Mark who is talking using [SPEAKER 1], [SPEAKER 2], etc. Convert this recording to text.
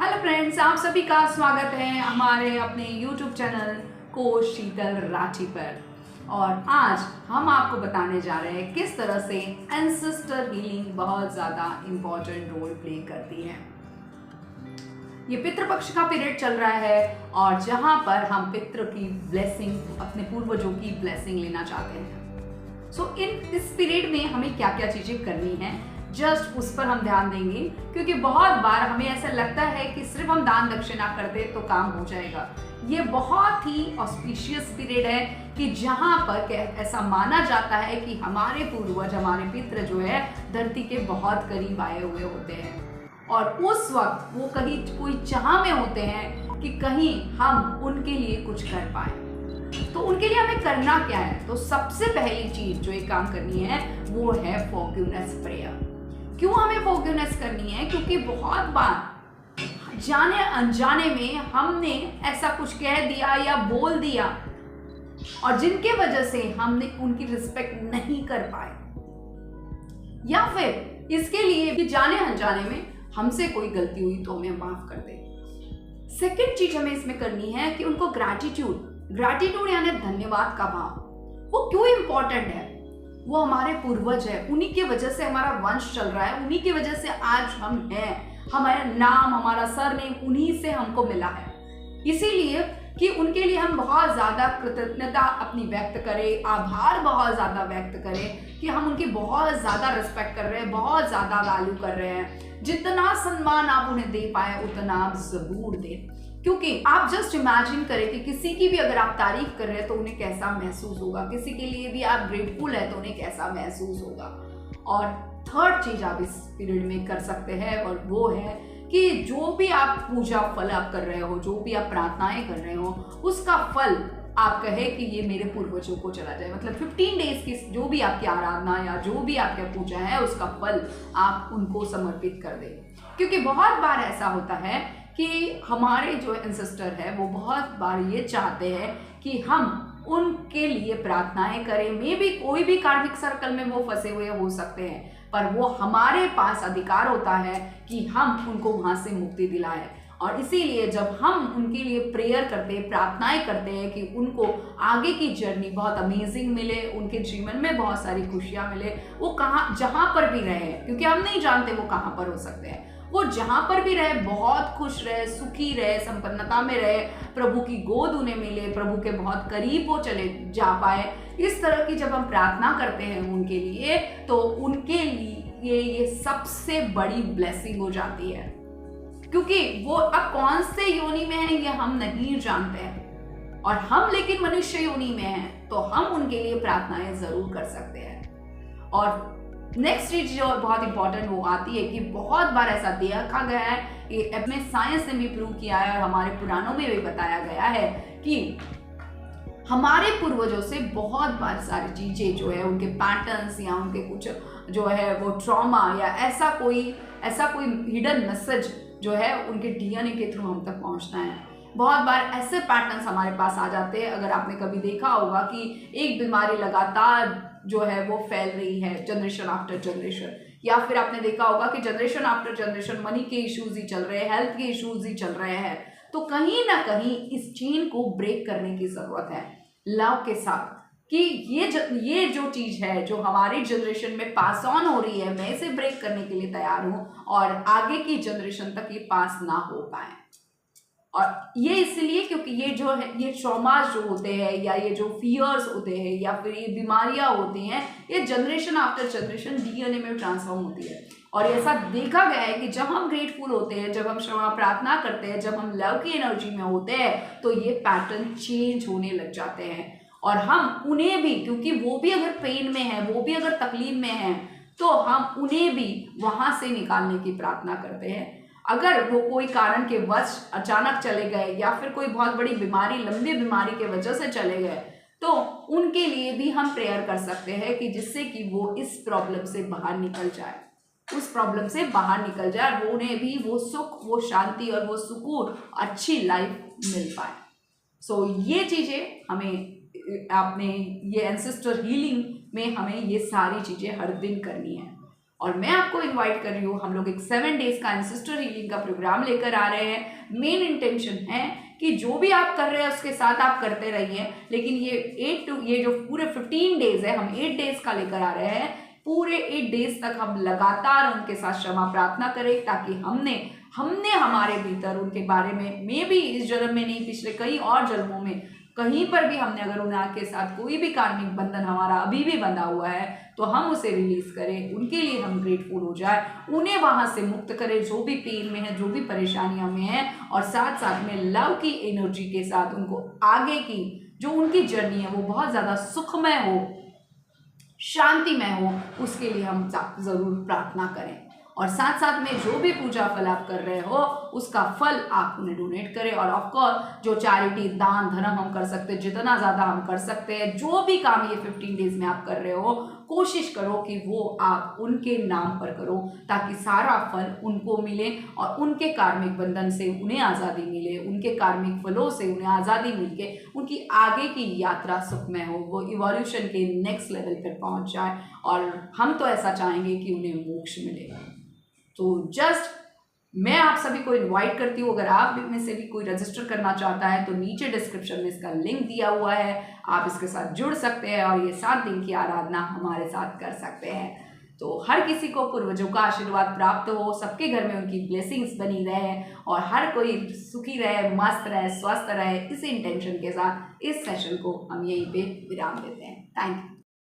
[SPEAKER 1] Hello friends, आप सभी का स्वागत है हमारे अपने YouTube चैनल कोच शीतल राठी पर। और आज हम आपको बताने जा रहे हैं किस तरह से एंसेस्टर हीलिंग बहुत ज़्यादा इम्पोर्टेंट रोल प्ले करती है। ये पितृपक्ष का पीरियड चल रहा है और जहाँ पर हम पितृ की ब्लेसिंग, अपने पूर्वजों की ब्लेसिंग लेना चाहते हैं। इस पीरियड में हमें क्या क्या चीज़ें करनी है, जस्ट उस पर हम ध्यान देंगे, क्योंकि बहुत बार हमें ऐसा लगता है कि सिर्फ हम दान दक्षिणा कर दे तो काम हो जाएगा। ये बहुत ही ऑस्पिशियस पीरियड है कि जहाँ पर ऐसा माना जाता है कि हमारे पूर्वज, हमारे पितृ जो है धरती के बहुत करीब आए हुए होते हैं और उस वक्त वो कहीं कोई चाह में होते हैं कि कहीं हम उनके लिए कुछ कर पाए। तो उनके लिए हमें करना क्या है? तो सबसे पहली चीज जो एक काम करनी है वो है फॉरगिवनेस प्रेयर। क्यों हमें फॉरगिवनेस करनी है? क्योंकि बहुत बार जाने अनजाने में हमने ऐसा कुछ कह दिया या बोल दिया और जिनके वजह से हमने उनकी रिस्पेक्ट नहीं कर पाए, या फिर इसके लिए कि जाने अनजाने में हमसे कोई गलती हुई तो हमें माफ कर दे। सेकेंड चीज हमें इसमें करनी है कि उनको ग्रैटिट्यूड यानी धन्यवाद का भाव। वो क्यों इंपॉर्टेंट है? वो हमारे पूर्वज है, उन्हीं की वजह से हमारा वंश चल रहा है, उन्हीं की वजह से आज हम हैं, हमारा नाम, हमारा सरनेम उन्हीं से हमको मिला है। इसीलिए कि उनके लिए हम बहुत ज्यादा कृतज्ञता अपनी व्यक्त करें, आभार बहुत ज्यादा व्यक्त करें कि हम उनकी बहुत ज्यादा रिस्पेक्ट कर रहे हैं, बहुत ज्यादा वैल्यू कर रहे हैं। जितना सम्मान आप उन्हें दे पाए उतना आप जरूर दें, क्योंकि आप जस्ट इमेजिन करें कि किसी की भी अगर आप तारीफ कर रहे हैं तो उन्हें कैसा महसूस होगा, किसी के लिए भी आप ग्रेटफुल है तो उन्हें कैसा महसूस होगा। और थर्ड चीज आप इस पीरियड में कर सकते हैं और वो है कि जो भी आप पूजा फल आप कर रहे हो, जो भी आप प्रार्थनाएं कर रहे हो, उसका फल आप कहे कि ये मेरे पूर्वजों को चला जाए। मतलब 15 डेज की जो भी आपकी आराधना या जो भी आपकी पूजा है उसका फल आप उनको समर्पित कर दें। क्योंकि बहुत बार ऐसा होता है कि हमारे जो एंसेस्टर है वो बहुत बार ये चाहते हैं कि हम उनके लिए प्रार्थनाएं करें। मे भी कोई भी कार्मिक सर्कल में वो फंसे हुए हो सकते हैं, पर वो हमारे पास अधिकार होता है कि हम उनको वहां से मुक्ति दिलाएं। और इसीलिए जब हम उनके लिए प्रेयर करते हैं, प्रार्थनाएं करते हैं कि उनको आगे की जर्नी बहुत अमेजिंग मिले, उनके जीवन में बहुत सारी खुशियां मिले, वो कहाँ जहां पर भी रहे, क्योंकि हम नहीं जानते वो कहाँ पर हो सकते हैं, वो जहां पर भी रहे बहुत खुश रहे, सुखी रहे, संपन्नता में रहे, प्रभु की गोद उन्हें मिले, प्रभु के बहुत करीब वो चले जा पाए। इस तरह की जब हम प्रार्थना करते हैं उनके लिए तो उनके लिए ये सबसे बड़ी ब्लेसिंग हो जाती है, क्योंकि वो अब कौन से योनि में है ये हम नहीं जानते हैं और हम लेकिन मनुष्य योनि में हैं, तो हम उनके लिए प्रार्थनाएं जरूर कर सकते हैं। और नेक्स्ट चीज जो बहुत इंपॉर्टेंट वो आती है कि बहुत बार ऐसा देखा गया है कि अपने साइंस ने भी प्रूव किया है और हमारे पुराणों में भी बताया गया है कि हमारे पूर्वजों से बहुत बार सारी चीजें जो है, उनके पैटर्न्स या उनके कुछ जो है वो ट्रॉमा या ऐसा कोई हिडन मैसेज जो है उनके डीएनए के थ्रू हम तक पहुंचना है। बहुत बार ऐसे पैटर्न्स हमारे पास आ जाते हैं। अगर आपने कभी देखा होगा कि एक बीमारी लगातार जो है वो फैल रही है जनरेशन आफ्टर जनरेशन, या फिर आपने देखा होगा कि जनरेशन आफ्टर जनरेशन मनी के इश्यूज ही चल रहे हैं, हेल्थ के इश्यूज ही चल रहे हैं, तो कहीं ना कहीं इस चेन को ब्रेक करने की जरूरत है लव के साथ, कि ये जो चीज है जो हमारी जनरेशन में पास ऑन हो रही है, मैं इसे ब्रेक करने के लिए तैयार हूं और आगे की जनरेशन तक ये पास ना हो पाए। और ये इसलिए क्योंकि ये जो है, ये ट्रॉमास जो होते हैं या ये जो फियर्स होते हैं या फिर ये बीमारियां होती हैं, ये जनरेशन आफ्टर जनरेशन डीएनए में ट्रांसफॉर्म होती है। और ऐसा देखा गया है कि जब हम ग्रेटफुल होते हैं, जब हम क्षमा प्रार्थना करते हैं, जब हम लव की एनर्जी में होते हैं, तो ये पैटर्न चेंज होने लग जाते हैं। और हम उन्हें भी, क्योंकि वो भी अगर पेन में है, वो भी अगर तकलीफ में है, तो हम उन्हें भी वहां से निकालने की प्रार्थना करते हैं। अगर वो कोई कारण के वश अचानक चले गए या फिर कोई बहुत बड़ी बीमारी, लंबी बीमारी के वजह से चले गए, तो उनके लिए भी हम प्रेयर कर सकते हैं कि जिससे कि वो इस प्रॉब्लम से बाहर निकल जाए, उस प्रॉब्लम से बाहर निकल जाए, वो उन्हें भी वो सुख, वो शांति और वो सुकून, अच्छी लाइफ मिल पाए। सो ये चीजें हमें अपने ये एंसेस्टर हीलिंग में हमें ये सारी चीजें हर दिन करनी है। और मैं आपको इनवाइट कर रही हूँ, हम लोग एक 7 डेज का एंसेस्टर हीलिंग का प्रोग्राम लेकर आ रहे हैं। मेन इंटेंशन है कि जो भी आप कर रहे हैं उसके साथ आप करते रहिए, लेकिन ये जो पूरे 15 डेज है, हम 8 डेज का लेकर आ रहे हैं। पूरे 8 डेज तक हम लगातार उनके साथ क्षमा प्रार्थना करें, ताकि हमने हमारे भीतर उनके बारे में मे भी इस जन्म में नहीं, पिछले कई और जन्मों में कहीं पर भी हमने अगर उनके साथ कोई भी कार्मिक बंधन हमारा अभी भी बंधा हुआ है तो हम उसे रिलीज करें, उनके लिए हम ग्रेटफुल हो जाए, उन्हें वहां से मुक्त करें जो भी पेन में है, जो भी परेशानियों में है, और साथ साथ में लव की एनर्जी के साथ उनको आगे की जो उनकी जर्नी है वो बहुत ज़्यादा सुखमय हो, शांतिमय हो, उसके लिए हम ज़रूर प्रार्थना करें। और साथ साथ में जो भी पूजा फल आप कर रहे हो उसका फल आप उन्हें डोनेट करें। और ऑफकोर्स जो चैरिटी, दान धर्म हम कर सकते हैं, जितना ज़्यादा हम कर सकते हैं, जो भी काम ये 15 डेज में आप कर रहे हो, कोशिश करो कि वो आप उनके नाम पर करो, ताकि सारा फल उनको मिले और उनके कार्मिक बंधन से उन्हें आज़ादी मिले, उनके कार्मिक फलों से उन्हें आज़ादी मिल के उनकी आगे की यात्रा सुखमय हो, वो इवोल्यूशन के नेक्स्ट लेवल पर पहुंच जाए। और हम तो ऐसा चाहेंगे कि उन्हें मोक्ष मिले। तो जस्ट मैं आप सभी को इनवाइट करती हूँ, अगर आप में से भी कोई रजिस्टर करना चाहता है तो नीचे डिस्क्रिप्शन में इसका लिंक दिया हुआ है, आप इसके साथ जुड़ सकते हैं और ये 7 दिन की आराधना हमारे साथ कर सकते हैं। तो हर किसी को पूर्वजों का आशीर्वाद प्राप्त हो, सबके घर में उनकी ब्लेसिंग्स बनी रहे और हर कोई सुखी रहे, मस्त रहे, स्वस्थ रहे। इस इंटेंशन के साथ इस सेशन को हम यहीं पे विराम देते हैं। Thank you.